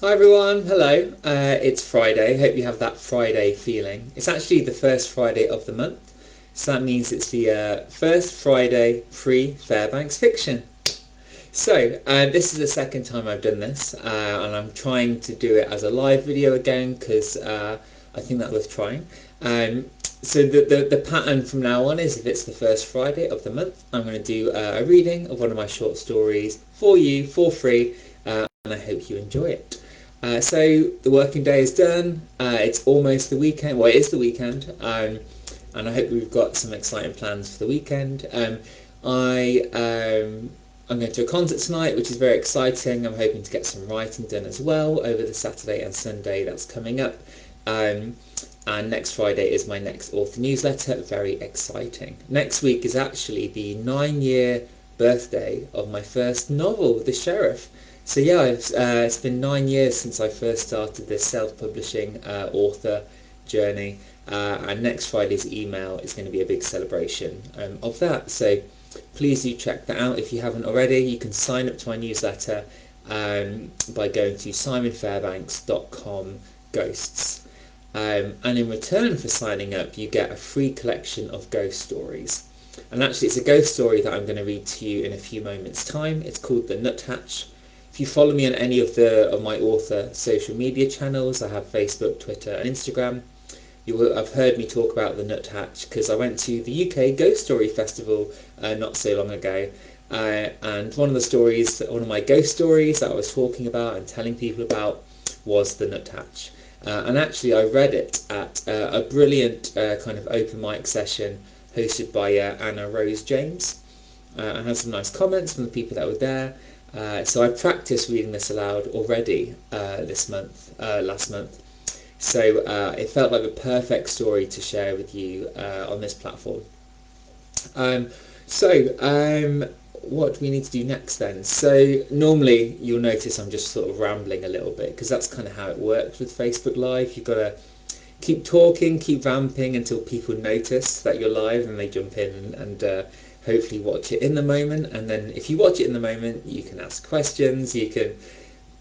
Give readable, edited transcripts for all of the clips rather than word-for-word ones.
Hi everyone, hello. It's Friday. Hope you have that Friday feeling. It's actually the first Friday of the month, so that means it's the first Friday pre-Fairbanks fiction. So this is the second time I've done this, and I'm trying to do it as a live video again because I think that's worth trying. So the pattern from now on is if it's the first Friday of the month, I'm going to do a reading of one of my short stories for you for free, and I hope you enjoy it. So the working day is done. It's almost the weekend. Well, it is the weekend, and I hope we've got some exciting plans for the weekend. I'm going to a concert tonight, which is very exciting. I'm hoping to get some writing done as well over the Saturday and Sunday that's coming up. And next Friday is my next author newsletter. Very exciting. Next week is actually the 9-year birthday of my first novel, The Sheriff. So yeah, it's been 9 years since I first started this self-publishing author journey, and next Friday's email is going to be a big celebration of that. So please do check that out if you haven't already. You can sign up to my newsletter by going to simonfairbanks.com/ghosts. And in return for signing up, you get a free collection of ghost stories. And actually, it's a ghost story that I'm going to read to you in a few moments' time. It's called The Nuthatch. If you follow me on any of my author social media channels, I have Facebook, Twitter, and Instagram. You will have heard me talk about the Nuthatch because I went to the UK Ghost Story Festival not so long ago, and one of my ghost stories that I was talking about and telling people about was the Nuthatch. And actually, I read it at a brilliant kind of open mic session hosted by Anna Rose James. I had some nice comments from the people that were there. So I practiced reading this aloud already last month. So it felt like the perfect story to share with you on this platform. Um, what do we need to do next then? So normally you'll notice I'm just sort of rambling a little bit because that's kind of how it works with Facebook Live. You've got to keep talking, keep vamping until people notice that you're live and they jump in and hopefully watch it in the moment. And then if you watch it in the moment, you can ask questions, you can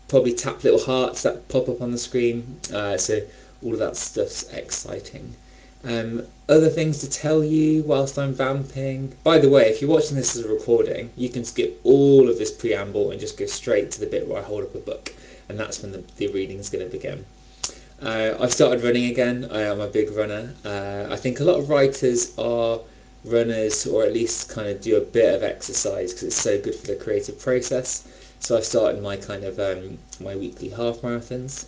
probably tap little hearts that pop up on the screen. So all of that stuff's exciting. Other things to tell you whilst I'm vamping. By the way, if you're watching this as a recording, you can skip all of this preamble and just go straight to the bit where I hold up a book, and that's when the reading is going to begin. I've started running again. I am a big runner. I think a lot of writers are runners, or at least kind of do a bit of exercise because it's so good for the creative process. So I've started my kind of my weekly half marathons.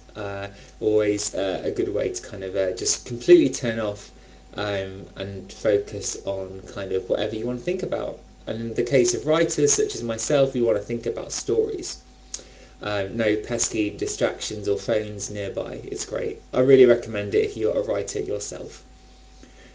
Always a good way to kind of just completely turn off and focus on kind of whatever you want to think about. And in the case of writers such as myself, we want to think about stories. No pesky distractions or phones nearby. It's great. I really recommend it if you're a writer yourself.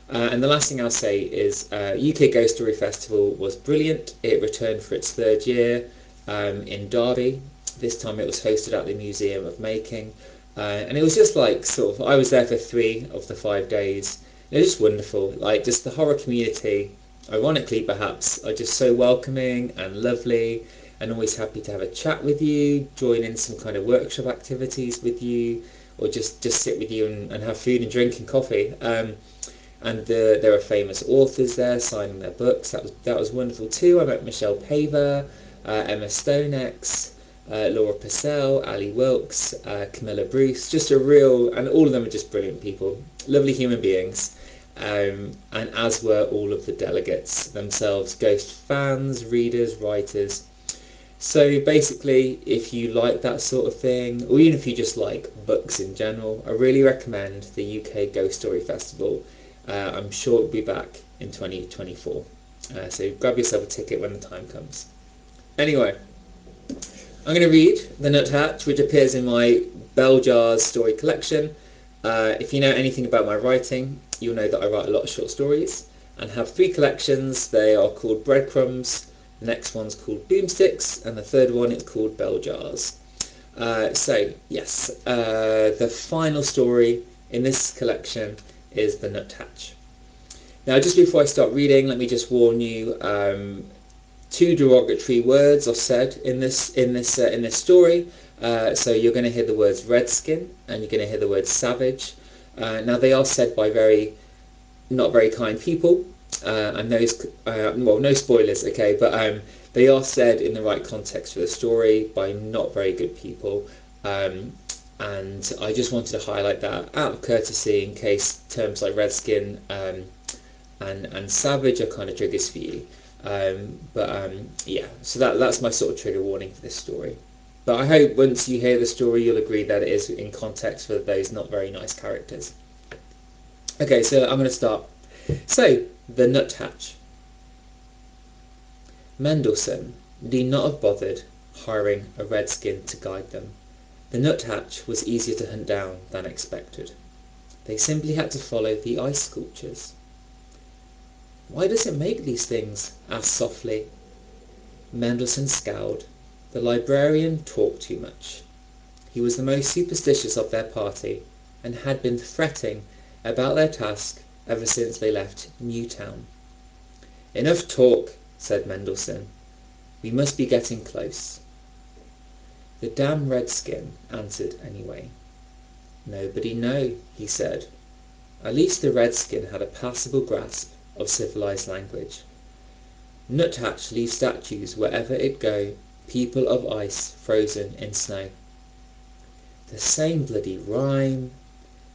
And the last thing I'll say is UK Ghost Story Festival was brilliant. It returned for its third year in Derby. This time it was hosted at the Museum of Making. And it was just like sort of, I was there for 3 of the 5 days. It was just wonderful. Like just the horror community, ironically perhaps, are just so welcoming and lovely and always happy to have a chat with you, join in some kind of workshop activities with you, or just sit with you and have food and drink and coffee. And there are famous authors there signing their books. That was wonderful too. I met Michelle Paver, Emma Stonex, Laura Purcell, Ali Wilkes, Camilla Bruce. Just and all of them are just brilliant people, lovely human beings. And as were all of the delegates themselves, Ghost fans, readers, writers. So basically, if you like that sort of thing, or even if you just like books in general, I really recommend the UK Ghost Story Festival. I'm sure it'll be back in 2024. So grab yourself a ticket when the time comes. Anyway, I'm going to read The Nuthatch, which appears in my Bell Jars story collection. If you know anything about my writing, you'll know that I write a lot of short stories and have 3 collections. They are called Breadcrumbs, the next one's called Boomsticks, and the third one is called Bell Jars. So, yes, the final story in this collection is The Nuthatch. Now, just before I start reading, let me just warn you, 2 derogatory words are said in this story. So you're going to hear the words redskin and you're going to hear the word savage. Now they are said by not very kind people, and those, well, no spoilers, okay, but they are said in the right context for the story by not very good people, and I just wanted to highlight that out of courtesy in case terms like redskin and savage are kind of triggers for you. Yeah, so that's my sort of trigger warning for this story. But I hope once you hear the story you'll agree that it is in context for those not very nice characters. Okay, so I'm going to start. So, the Nuthatch. Mendelssohn need not have bothered hiring a redskin to guide them. The Nuthatch was easier to hunt down than expected. They simply had to follow the ice sculptures. "Why does it make these things?" asked softly. Mendelssohn scowled. The librarian talked too much. He was the most superstitious of their party, and had been fretting about their task ever since they left Newtown. "Enough talk," said Mendelssohn. "We must be getting close." "The damn redskin," answered anyway. "Nobody know," he said. At least the redskin had a passable grasp of civilized language. "Nuthatch leave statues wherever it go, people of ice frozen in snow." The same bloody rhyme!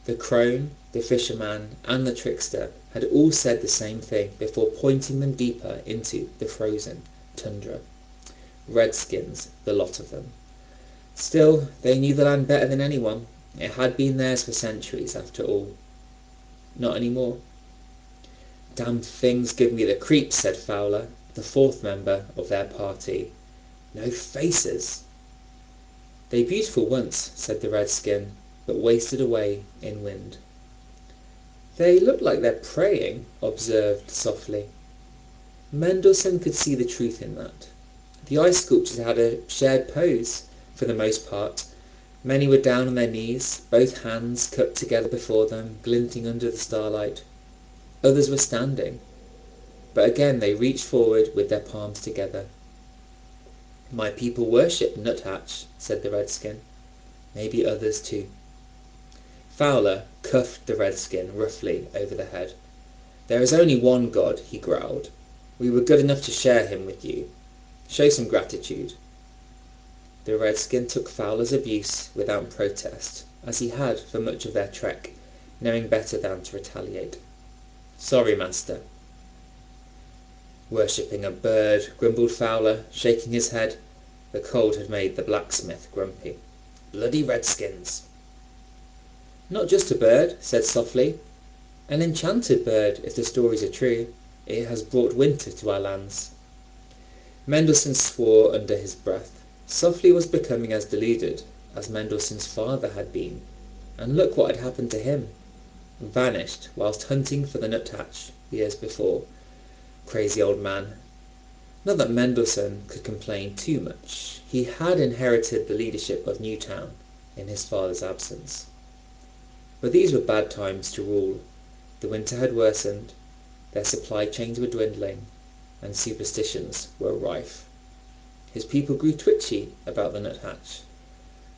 The crone, the fisherman, and the trickster had all said the same thing before pointing them deeper into the frozen tundra. Redskins, the lot of them. Still, they knew the land better than anyone. It had been theirs for centuries, after all. Not any more. "Damn things give me the creeps," said Fowler, the fourth member of their party. "No faces." "They beautiful once," said the redskin, but wasted away in wind. "They look like they're praying," observed softly. Mendelssohn could see the truth in that. The ice sculptures had a shared pose, for the most part. Many were down on their knees, both hands cupped together before them, glinting under the starlight. Others were standing, but again they reached forward with their palms together. "My people worship Nuthatch," said the redskin. "Maybe others too." Fowler cuffed the redskin roughly over the head. "There is only one God," he growled. "We were good enough to share him with you. Show some gratitude." The redskin took Fowler's abuse without protest, as he had for much of their trek, knowing better than to retaliate. "Sorry, master." "Worshipping a bird," grumbled Fowler, shaking his head. The cold had made the blacksmith grumpy. "Bloody redskins!" "Not just a bird," said softly. "An enchanted bird, if the stories are true. It has brought winter to our lands." Mendelssohn swore under his breath. Softly was becoming as deluded as Mendelssohn's father had been, and look what had happened to him. Vanished whilst hunting for the Nuthatch years before. Crazy old man. Not that Mendelssohn could complain too much. He had inherited the leadership of Newtown in his father's absence. But these were bad times to rule. The winter had worsened, their supply chains were dwindling, and superstitions were rife. His people grew twitchy about the Nuthatch.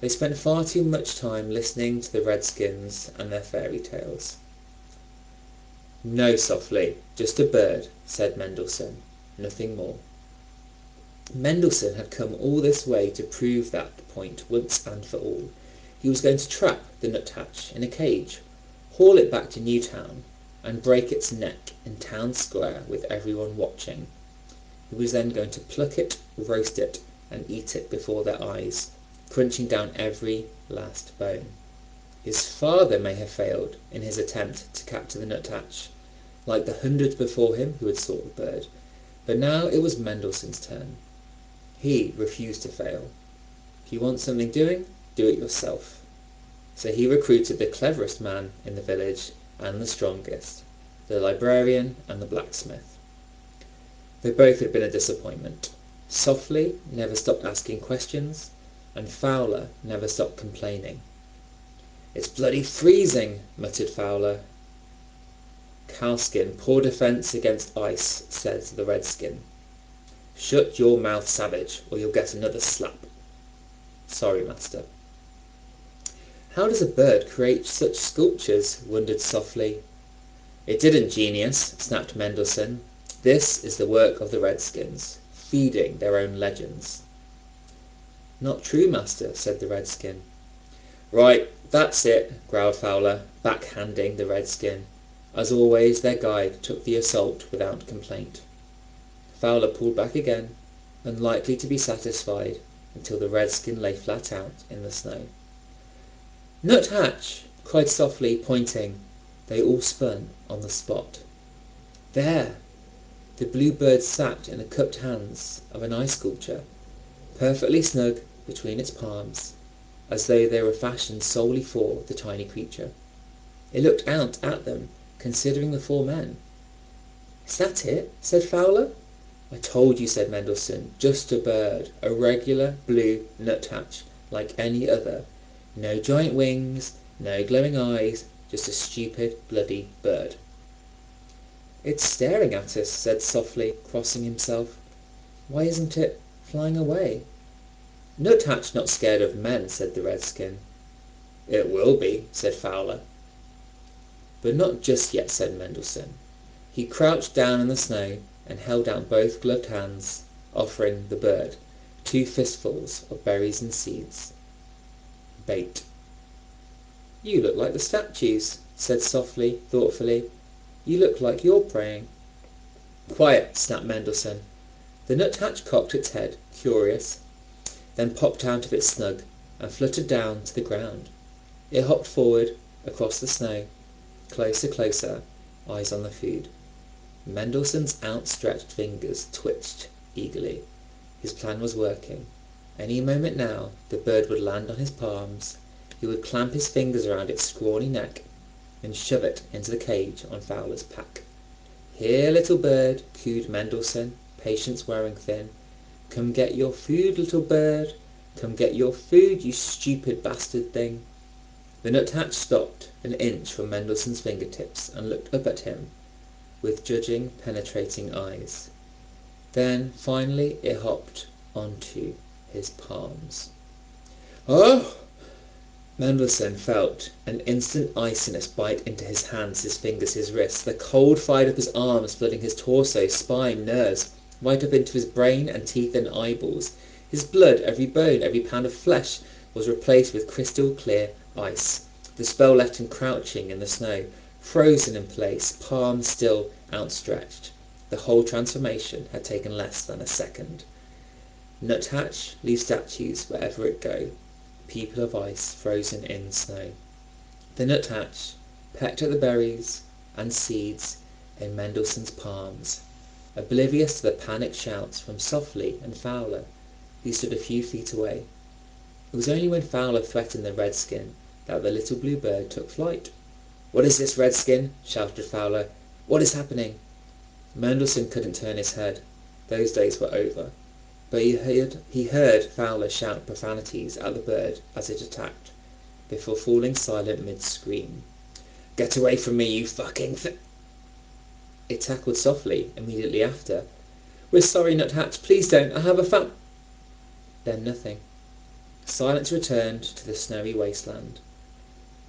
They spent far too much time listening to the redskins and their fairy tales. "No, softly, just a bird," said Mendelssohn. "Nothing more." Mendelssohn had come all this way to prove that point once and for all. He was going to trap the Nuthatch in a cage, haul it back to Newtown, and break its neck in town square with everyone watching. He was then going to pluck it, roast it, and eat it before their eyes, crunching down every last bone. His father may have failed in his attempt to capture the Nuthatch, like the hundreds before him who had sought the bird, but now it was Mendelssohn's turn. He refused to fail. If you want something doing, do it yourself. So he recruited the cleverest man in the village and the strongest, the librarian and the blacksmith. They both had been a disappointment. Softly never stopped asking questions, and Fowler never stopped complaining. "It's bloody freezing," muttered Fowler. "Cowskin, poor defence against ice," said the redskin. "Shut your mouth, savage, or you'll get another slap." "Sorry, master." "How does a bird create such sculptures?" wondered Softly. "It didn't, genius," snapped Mendelssohn. "This is the work of the Redskins, feeding their own legends." "Not true, master," said the Redskin. "Right, that's it," growled Fowler, backhanding the Redskin. As always, their guide took the assault without complaint. Fowler pulled back again, unlikely to be satisfied until the Redskin lay flat out in the snow. "Nuthatch!" cried Softly, pointing. They all spun on the spot. There! The bluebird sat in the cupped hands of an ice sculpture, perfectly snug between its palms, as though they were fashioned solely for the tiny creature. It looked out at them, considering the four men. "Is that it?" said Fowler. "I told you," said Mendelssohn. "Just a bird, a regular blue nuthatch, like any other. No giant wings, no glowing eyes, just a stupid, bloody bird." "It's staring at us," said Softly, crossing himself. "Why isn't it flying away?" "Nuthatch not scared of men," said the Redskin. "It will be," said Fowler. "But not just yet," said Mendelssohn. He crouched down in the snow and held out both gloved hands, offering the bird 2 fistfuls of berries and seeds. Bait. "You look like the statues," said Softly, thoughtfully. "You look like you're praying." "Quiet," snapped Mendelssohn. The nuthatch cocked its head, curious, then popped out of its snug and fluttered down to the ground. It hopped forward, across the snow, closer, closer, eyes on the food. Mendelssohn's outstretched fingers twitched eagerly. His plan was working. Any moment now the bird would land on his palms. He would clamp his fingers around its scrawny neck and shove it into the cage on Fowler's pack. "Here, little bird," cooed Mendelssohn, patience wearing thin. "Come get your food, little bird. Come get your food, you stupid bastard thing." The nuthatch stopped an inch from Mendelssohn's fingertips and looked up at him with judging, penetrating eyes. Then, finally, it hopped onto his palms. "Oh!" Mendelssohn felt an instant iciness bite into his hands, his fingers, his wrists. The cold fired up his arms, flooding his torso, spine, nerves, right up into his brain and teeth and eyeballs. His blood, every bone, every pound of flesh, was replaced with crystal clear ice. The spell left him crouching in the snow, frozen in place, palms still outstretched. The whole transformation had taken less than a second. Nuthatch leaves statues wherever it go. People of ice frozen in snow. The nuthatch pecked at the berries and seeds in Mendelssohn's palms, oblivious to the panicked shouts from Softly and Fowler, who stood a few feet away. It was only when Fowler threatened the Redskin that the little blue bird took flight. "What is this, Redskin?" shouted Fowler. "What is happening?" Mendelssohn couldn't turn his head. Those days were over. But he heard Fowler shout profanities at the bird as it attacked, before falling silent mid-scream. "Get away from me, you fucking It tackled Softly immediately after. "We're sorry, Nuthatch. Please don't. I have a Then nothing. Silence returned to the snowy wasteland.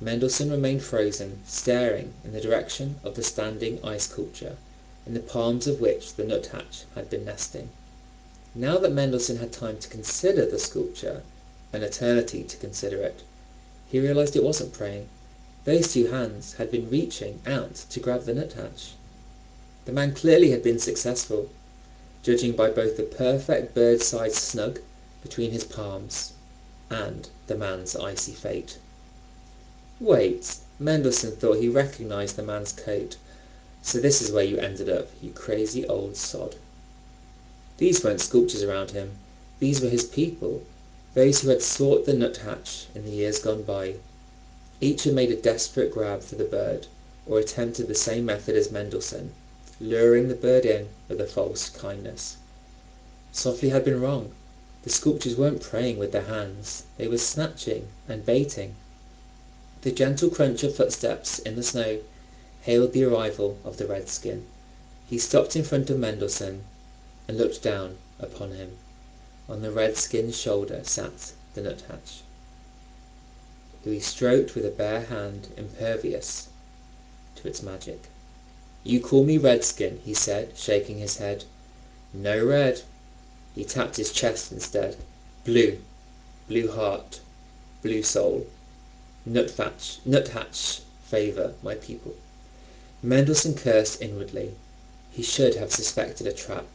Mendelssohn remained frozen, staring in the direction of the standing ice sculpture, in the palms of which the nuthatch had been nesting. Now that Mendelssohn had time to consider the sculpture, an eternity to consider it, he realized it wasn't praying. Those 2 hands had been reaching out to grab the nuthatch. The man clearly had been successful, judging by both the perfect bird-sized snug between his palms and the man's icy fate. Wait, Mendelssohn thought he recognized the man's coat. "So this is where you ended up, you crazy old sod." These weren't sculptures around him. These were his people, those who had sought the nuthatch in the years gone by. Each had made a desperate grab for the bird, or attempted the same method as Mendelssohn, luring the bird in with a false kindness. Softly had been wrong. The sculptures weren't praying with their hands. They were snatching and baiting. The gentle crunch of footsteps in the snow hailed the arrival of the Redskin. He stopped in front of Mendelssohn and looked down upon him. On the Redskin's shoulder sat the nuthatch, who he stroked with a bare hand impervious to its magic. "You call me Redskin," he said, shaking his head. "No red." He tapped his chest instead. "Blue. Blue heart. Blue soul. Nuthatch favour my people." Mendelssohn cursed inwardly. He should have suspected a trap.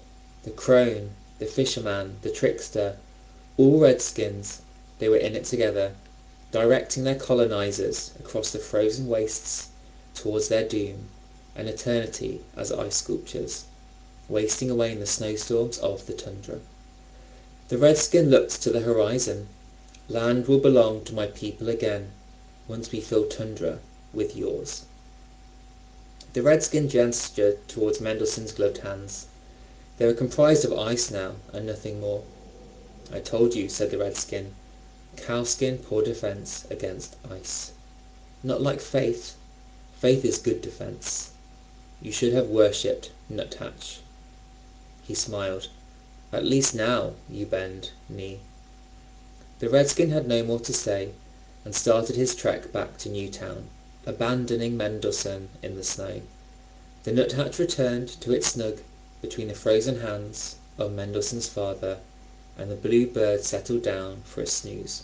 The crone, the fisherman, the trickster, all redskins, they were in it together, directing their colonizers across the frozen wastes towards their doom, an eternity as ice sculptures, wasting away in the snowstorms of the tundra. The redskin looked to the horizon. "Land will belong to my people again, once we fill tundra with yours." The redskin gestured towards Mendelssohn's gloved hands. They were comprised of ice now, and nothing more. "I told you," said the redskin. "Cowskin poor defence against ice. Not like faith. Faith is good defence. You should have worshipped Nuthatch." He smiled. "At least now you bend knee." The redskin had no more to say, and started his trek back to Newtown, abandoning Mendelssohn in the snow. The nuthatch returned to its snug between the frozen hands of Mendelssohn's father, and the blue bird settled down for a snooze.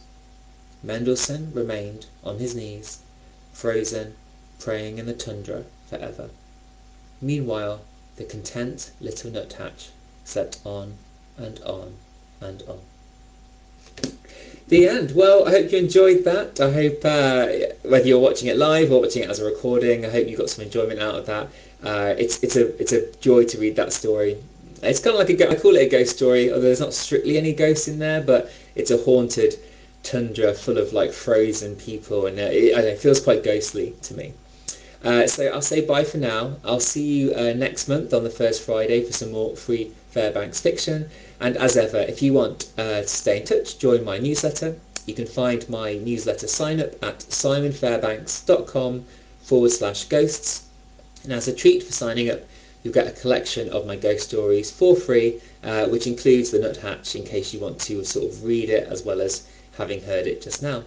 Mendelssohn remained on his knees, frozen, praying in the tundra forever. Meanwhile, the content little nuthatch slept on and on and on. The end. Well, I hope you enjoyed that. I hope whether you're watching it live or watching it as a recording, I hope you got some enjoyment out of that. It's a joy to read that story. It's kind of like I call it a ghost story, although there's not strictly any ghosts in there, but it's a haunted tundra full of like frozen people, and I don't know, it feels quite ghostly to me. So I'll say bye for now. I'll see you next month on the first Friday for some more free Fairbanks fiction. And as ever, if you want to stay in touch, join my newsletter. You can find my newsletter sign up at simonfairbanks.com/ghosts. And as a treat for signing up, you'll get a collection of my ghost stories for free, which includes the Nuthatch in case you want to sort of read it as well as having heard it just now.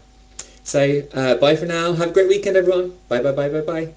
So bye for now. Have a great weekend, everyone. Bye, bye, bye, bye, bye.